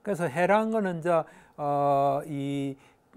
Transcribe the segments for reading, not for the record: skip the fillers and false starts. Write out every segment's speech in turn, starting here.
그래서 해라는 거는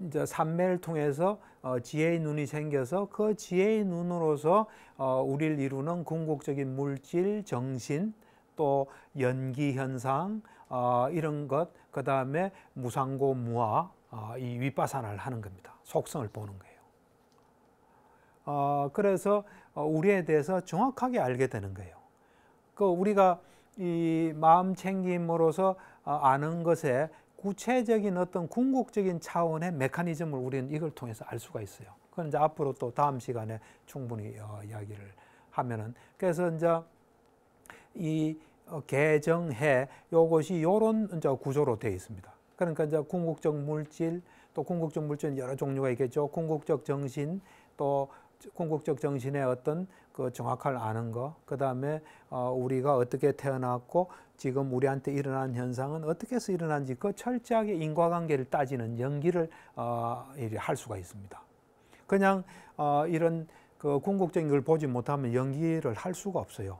이제 삼매를 통해서 지혜의 눈이 생겨서 그 지혜의 눈으로서 우리를 이루는 궁극적인 물질, 정신, 또 연기 현상 이런 것, 그 다음에 무상고 무아 이 윗바사나를 하는 겁니다. 속성을 보는 거예요. 그래서 우리에 대해서 정확하게 알게 되는 거예요. 그 우리가 이 마음 챙김으로서 아는 것에 구체적인 어떤 궁극적인 차원의 메커니즘을 우리는 이걸 통해서 알 수가 있어요. 그건 이제 앞으로 또 다음 시간에 충분히 이야기를 하면은, 그래서 이제 이 개정해 요것이 이런 이제 구조로 되어 있습니다. 그러니까 이제 궁극적 물질, 또 궁극적 물질은 여러 종류가 있겠죠. 궁극적 정신, 또 궁극적 정신의 어떤 그 정확한 아는 거, 그 다음에 우리가 어떻게 태어났고 지금 우리한테 일어난 현상은 어떻게 해서 일어난지 그 철저하게 인과관계를 따지는 연기를 할 수가 있습니다. 그냥 이런 그 궁극적인 걸 보지 못하면 연기를 할 수가 없어요.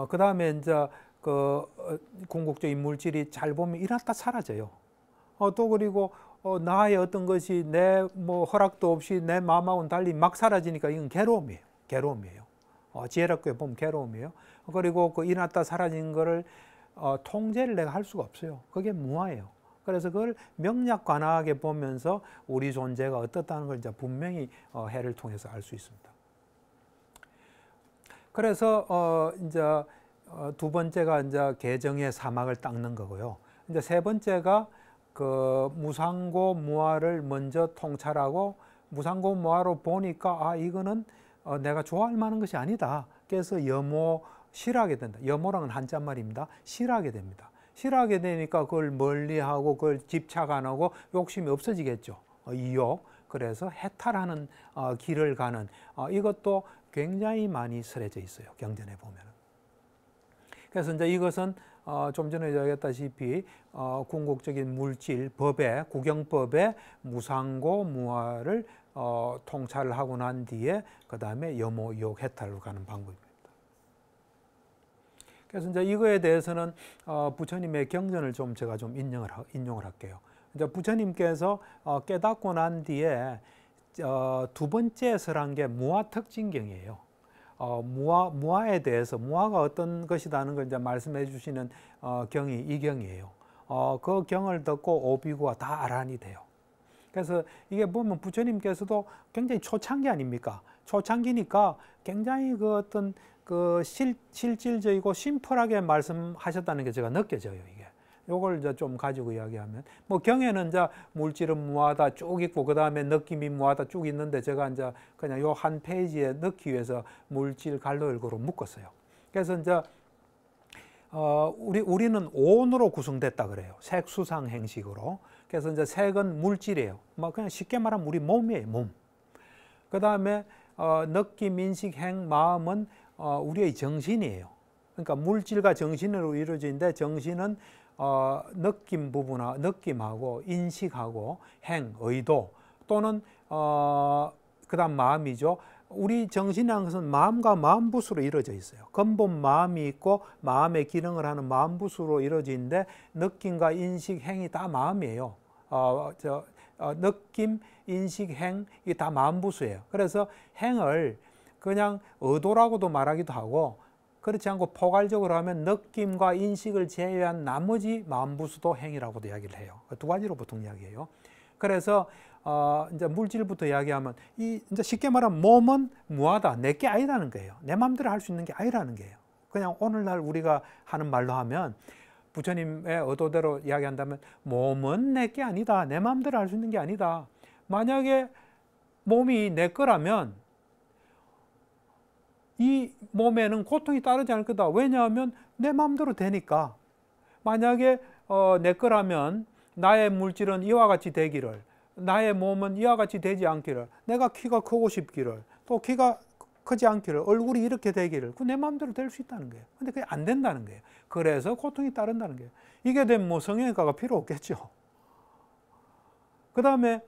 그 다음에 이제 그 궁극적인 물질이 잘 보면 일어났다 사라져요. 또 그리고 나의 어떤 것이 내 뭐 허락도 없이 내 마음하고는 달리 막 사라지니까 이건 괴로움이에요. 괴로움이에요. 지혜롭게 보면 괴로움이에요. 그리고 그 일어났다 사라진 거를 통제를 내가 할 수가 없어요. 그게 무아예요. 그래서 그걸 명약관하게 보면서 우리 존재가 어떻다는 걸 이제 분명히 해를 통해서 알 수 있습니다. 그래서 이제 두 번째가 이제 개정의 사막을 닦는 거고요. 이제 세 번째가 그 무상고 무아를 먼저 통찰하고, 무상고 무아로 보니까 이거는 내가 좋아할 만한 것이 아니다. 그래서 여모 싫어하게 된다. 여모랑은 한자말입니다. 싫어하게 됩니다. 싫어하게 되니까 그걸 멀리하고 그걸 집착 안 하고 욕심이 없어지겠죠. 이욕. 그래서 해탈하는 길을 가는 이것도 굉장히 많이 설해져 있어요. 경전에 보면은. 그래서 이제 이것은 좀 전에 이야기했다시피 궁극적인 물질 법의 구경법의 무상고 무아를 통찰을 하고 난 뒤에 그 다음에 여모 욕 해탈로 가는 방법입니다. 그래서 이제 이거에 대해서는 부처님의 경전을 좀 제가 좀 인용을 할게요. 이제 부처님께서 깨닫고 난 뒤에 두 번째 설한 게 무아특징경이에요. 무아에 대해서 무아가 어떤 것이라는 걸 이제 말씀해 주시는 경이 이 경이에요. 그 경을 듣고 오비구가 다 아란이 돼요. 그래서 이게 보면 부처님께서도 굉장히 초창기 아닙니까? 초창기니까 굉장히 그 어떤 그 실질적이고 심플하게 말씀하셨다는 게 제가 느껴져요. 이게 요걸 이제 좀 가지고 이야기하면, 뭐 경에는 이제 물질은 무하다 쭉 있고 그 다음에 느낌이 무하다 쭉 있는데, 제가 이제 그냥 요 한 페이지에 넣기 위해서 물질 갈로일고로 묶었어요. 그래서 이제 우리는 온으로 구성됐다 그래요. 색수상 행식으로. 그래서 이제 색은 물질이에요. 뭐 그냥 쉽게 말하면 우리 몸이에요. 몸. 그 다음에 느낌, 인식, 행, 마음은 우리의 정신이에요. 그러니까 물질과 정신으로 이루어지는데, 정신은 느낌 부분하 느낌하고 인식하고 행, 의도, 또는 그다음 마음이죠. 우리 정신이라는 것은 마음과 마음부수로 이루어져 있어요. 근본 마음이 있고 마음의 기능을 하는 마음부수로 이루어지는데, 느낌과 인식, 행이 다 마음이에요. 느낌, 인식, 행, 이게 다 마음부수예요. 그래서 행을 그냥 의도라고도 말하기도 하고, 그렇지 않고 포괄적으로 하면 느낌과 인식을 제외한 나머지 마음부수도 행이라고도 이야기를 해요. 두 가지로 보통 이야기해요. 그래서 이제 물질부터 이야기하면, 이제 쉽게 말하면 몸은 무하다, 내게 아니라는 거예요. 내 마음대로 할 수 있는 게 아니라는 거예요. 그냥 오늘날 우리가 하는 말로 하면, 부처님의 의도대로 이야기한다면, 몸은 내게 아니다, 내 마음대로 할 수 있는 게 아니다. 만약에 몸이 내 거라면 이 몸에는 고통이 따르지 않을 거다. 왜냐하면 내 마음대로 되니까. 만약에 내 거라면 나의 물질은 이와 같이 되기를, 나의 몸은 이와 같이 되지 않기를, 내가 키가 크고 싶기를, 또 키가 크지 않기를, 얼굴이 이렇게 되기를, 그 내 마음대로 될 수 있다는 거예요. 근데 그게 안 된다는 거예요. 그래서 고통이 따른다는 거예요. 이게 되면 뭐 성형외과가 필요 없겠죠. 그 다음에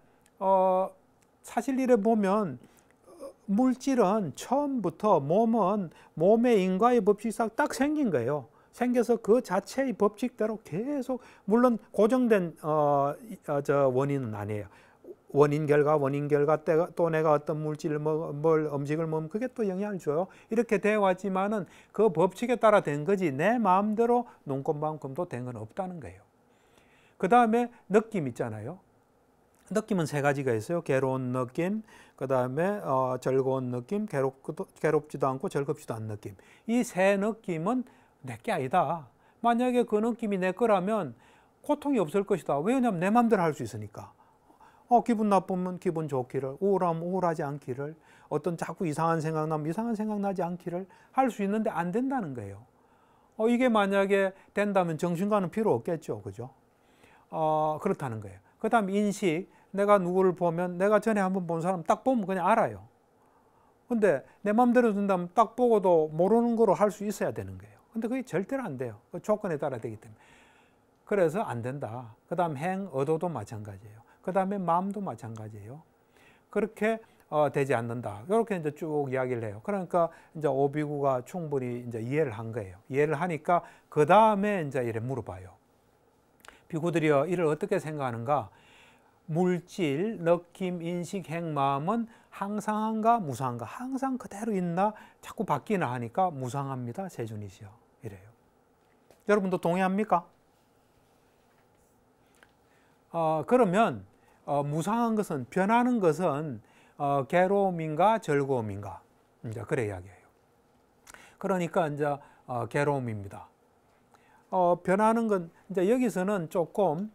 사실 이래 보면 물질은 처음부터 몸은 몸의 인과의 법칙상 딱 생긴 거예요. 생겨서 그 자체의 법칙대로 계속, 물론 고정된 원인은 아니에요. 원인 결과 또 내가 어떤 물질을 뭘 음식을 먹으면 그게 또 영향을 줘요. 이렇게 되어 왔지만은 그 법칙에 따라 된 거지 내 마음대로 눈꽃만큼도 된 건 없다는 거예요. 그 다음에 느낌 있잖아요. 느낌은 세 가지가 있어요. 괴로운 느낌, 그 다음에 즐거운 느낌, 괴롭지도 않고 즐겁지도 않은 느낌. 이 세 느낌은 내게 아니다. 만약에 그 느낌이 내 거라면 고통이 없을 것이다. 왜냐하면 내 마음대로 할 수 있으니까. 기분 나쁘면 기분 좋기를, 우울하면 우울하지 않기를, 어떤 자꾸 이상한 생각 나면 이상한 생각 나지 않기를 할 수 있는데 안 된다는 거예요. 이게 만약에 된다면 정신과는 필요 없겠죠. 그죠? 그렇다는 거예요. 그 다음 인식, 내가 누구를 보면 내가 전에 한번 본 사람 딱 보면 그냥 알아요. 근데 내 마음대로 된다면 딱 보고도 모르는 거로 할 수 있어야 되는 거예요. 근데 그게 절대로 안 돼요. 그 조건에 따라 되기 때문에. 그래서 안 된다. 그 다음 행, 의도도 마찬가지예요. 그 다음에 마음도 마찬가지예요. 그렇게 되지 않는다. 이렇게 이제 쭉 이야기를 해요. 그러니까 이제 오비구가 충분히 이제 이해를 한 거예요. 이해를 하니까 그 다음에 이제 이래 물어봐요. 비구들이여 이를 어떻게 생각하는가? 물질, 느낌, 인식, 행, 마음은 항상한가 무상한가? 항상 그대로 있나? 자꾸 바뀌나 하니까 무상합니다. 세준이시여. 이래요. 여러분도 동의합니까? 그러면 무상한 것은, 변하는 것은 괴로움인가 즐거움인가? 이제 그래 이야기해요. 그러니까 이제 괴로움입니다. 변하는 건 이제 여기서는 조금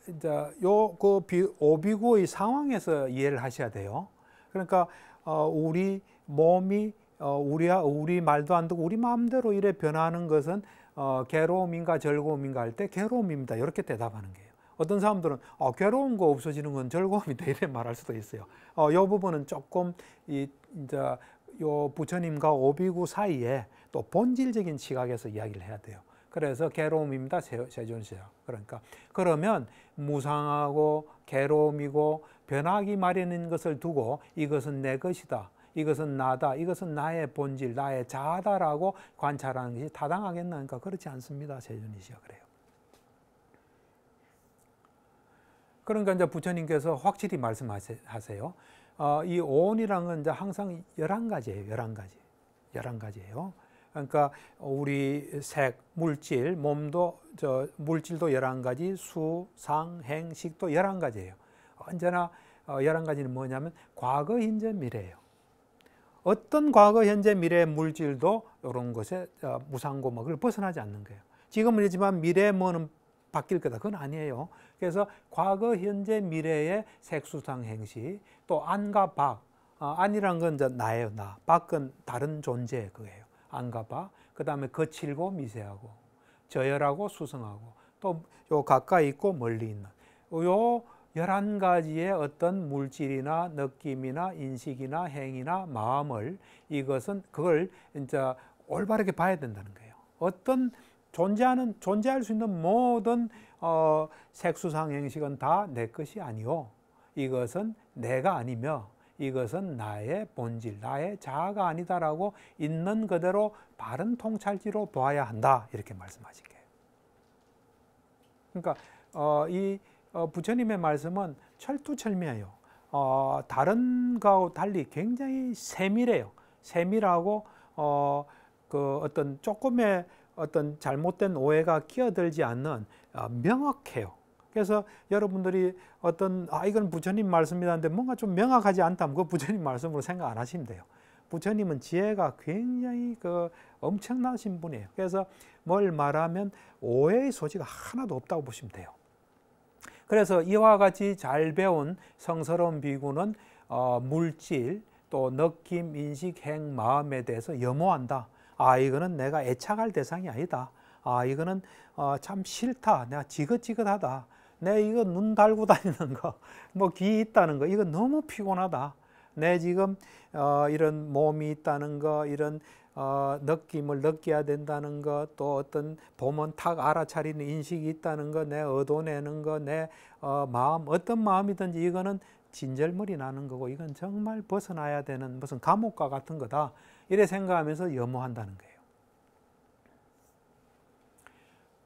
이제 그 오비구의 상황에서 이해를 하셔야 돼요. 그러니까 우리 몸이 우리 말도 안 듣고 우리 마음대로 이래 변하는 것은 괴로움인가 즐거움인가 할 때 괴로움입니다. 이렇게 대답하는 거예요. 어떤 사람들은 괴로운 거 없어지는 건 즐거움이다 이렇게 말할 수도 있어요. 이 부분은 조금 이제 요 부처님과 오비구 사이에 또 본질적인 시각에서 이야기를 해야 돼요. 그래서 괴로움입니다. 세존시요. 그러니까 그러면 무상하고 괴로움이고 변하기 마련인 것을 두고 이것은 내 것이다. 이것은 나다. 이것은 나의 본질, 나의 자아다라고 관찰하는 것이 타당하겠나? 그러니까 그렇지 않습니다. 세존이시요. 그래요. 그러니까 이제 부처님께서 확실히 말씀하세요. 이 오온이라는 건 이제 항상 11가지예요. 11가지예요. 그러니까 우리 색, 물질, 몸도 물질도 11가지, 수, 상, 행, 식도 11가지예요. 언제나 11가지는 뭐냐면 과거, 현재, 미래예요. 어떤 과거, 현재, 미래의 물질도 이런 것에 무상고 그걸 벗어나지 않는 거예요. 지금은 이지만 미래에 뭐는 바뀔 거다. 그건 아니에요. 그래서 과거, 현재, 미래의 색수상 행시, 또 안과 박, 안이란 건 이제 나예요. 나. 박은 다른 존재 그거예요. 안과 박. 그 다음에 거칠고 미세하고, 저열하고 수성하고, 또 요 가까이 있고 멀리 있는 요 11가지의 어떤 물질이나 느낌이나 인식이나 행위나 마음을 그걸 이제 올바르게 봐야 된다는 거예요. 어떤 존재할 수 있는 모든 색수상 행식은 다 내 것이 아니요. 이것은 내가 아니며 이것은 나의 본질, 나의 자아가 아니다라고 있는 그대로 바른 통찰지로 보아야 한다. 이렇게 말씀하신 거예요. 그러니까 이 부처님의 말씀은 철두철미해요. 다른 거하고 달리 굉장히 세밀해요. 세밀하고 그 어떤 조금의 어떤 잘못된 오해가 끼어들지 않는 명확해요. 그래서 여러분들이 이건 부처님 말씀이라는데 뭔가 좀 명확하지 않다면 그 부처님 말씀으로 생각 안 하시면 돼요. 부처님은 지혜가 굉장히 엄청나신 분이에요. 그래서 뭘 말하면 오해의 소지가 하나도 없다고 보시면 돼요. 그래서 이와 같이 잘 배운 성스러운 비구는 물질, 또 느낌, 인식, 행, 마음에 대해서 염호한다. 이거는 내가 애착할 대상이 아니다. 이거는 참 싫다. 내가 지긋지긋하다. 내 이거 눈 달고 다니는 거, 귀 있다는 거, 이거 너무 피곤하다. 내 지금 이런 몸이 있다는 거, 이런 느낌을 느껴야 된다는 것, 또 어떤 보면 탁 알아차리는 인식이 있다는 것, 내 얻어내는 것, 내 마음, 어떤 마음이든지 이거는 진절머리 나는 거고 이건 정말 벗어나야 되는 무슨 감옥과 같은 거다. 이래 생각하면서 염호한다는 거예요.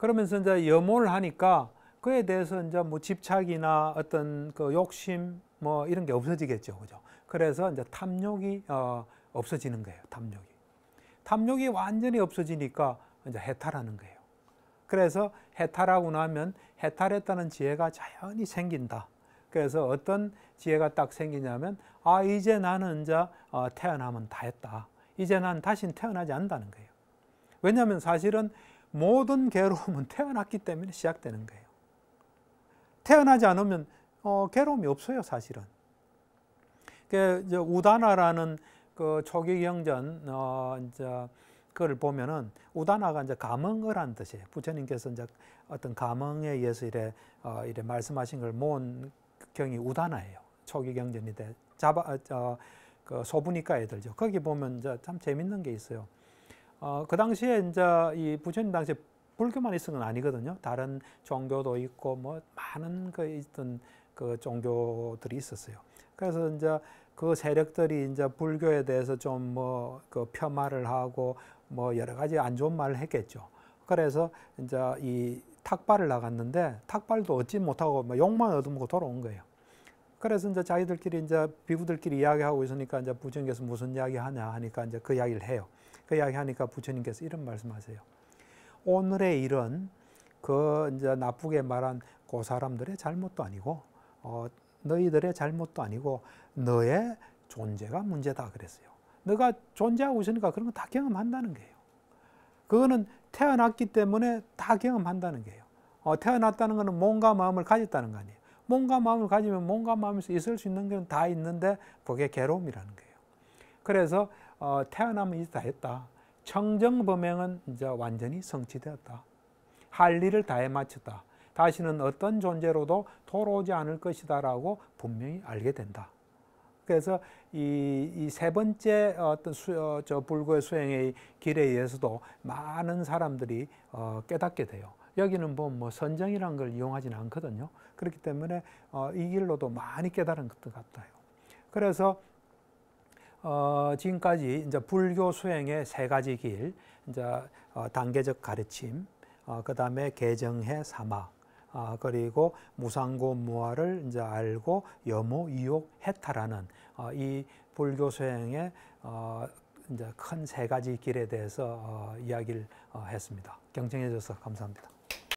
그러면서 이제 염호를 하니까 그에 대해서 이제 뭐 집착이나 어떤 그 욕심 뭐 이런 게 없어지겠죠, 그죠? 그래서 이제 탐욕이 없어지는 거예요, 탐욕이. 탐욕이 완전히 없어지니까 이제 해탈하는 거예요. 그래서 해탈하고 나면 해탈했다는 지혜가 자연히 생긴다. 그래서 어떤 지혜가 딱 생기냐면, 아, 이제 나는 이제 태어나면 다 했다. 이제 난 다시는 태어나지 않는다는 거예요. 왜냐하면 사실은 모든 괴로움은 태어났기 때문에 시작되는 거예요. 태어나지 않으면 괴로움이 없어요, 사실은. 그 우다나라는 그 초기 경전 이제 그걸 보면은 우다나가 이제 감흥어란 뜻이에요. 부처님께서 이제 어떤 감흥에 의해서 이래 말씀하신 걸 모은 경이 우다나예요. 초기 경전인데 그 소부니까 애들죠. 거기 보면 이제 참 재밌는 게 있어요. 그 당시에 이제 이 부처님 당시에 불교만 있은 건 아니거든요. 다른 종교도 있고 뭐 많은 그 있던 그 종교들이 있었어요. 그래서 이제 그 세력들이 이제 불교에 대해서 좀 뭐 그 폄하를 하고 뭐 여러 가지 안 좋은 말을 했겠죠. 그래서 이제 이 탁발을 나갔는데 탁발도 얻지 못하고 뭐 욕만 얻어먹고 돌아온 거예요. 그래서 이제 자기들끼리 이제 비구들끼리 이야기하고 있으니까 이제 부처님께서 무슨 이야기 하냐 하니까 이제 그 이야기를 해요. 그 이야기 하니까 부처님께서 이런 말씀하세요. 오늘의 일은 그 이제 나쁘게 말한 그 사람들의 잘못도 아니고 너희들의 잘못도 아니고 너의 존재가 문제다 그랬어요. 너가 존재하고 있으니까 그런 거 다 경험한다는 거예요. 그거는 태어났기 때문에 다 경험한다는 거예요. 태어났다는 것은 몸과 마음을 가졌다는 거 아니에요. 몸과 마음을 가지면 몸과 마음에서 있을 수 있는 건 다 있는데 그게 괴로움이라는 거예요. 그래서 태어나면 이제 다 했다. 청정범행은 이제 완전히 성취되었다. 할 일을 다해 마쳤다. 다시는 어떤 존재로도 돌아오지 않을 것이다라고 분명히 알게 된다. 그래서 이 세 번째 어떤 불교의 수행의 길에 의해서도 많은 사람들이 깨닫게 돼요. 여기는 뭐 선정이라는 걸 이용하지는 않거든요. 그렇기 때문에 이 길로도 많이 깨달은 것 같아요. 그래서 지금까지 이제 불교 수행의 세 가지 길, 이제 단계적 가르침, 그 다음에 개정해 사막, 그리고 무상고 무아를 이제 알고 염호, 유욕, 해탈하는 이 불교 수행의 이제 큰 세 가지 길에 대해서 이야기를 했습니다. 경청해 주셔서 감사합니다.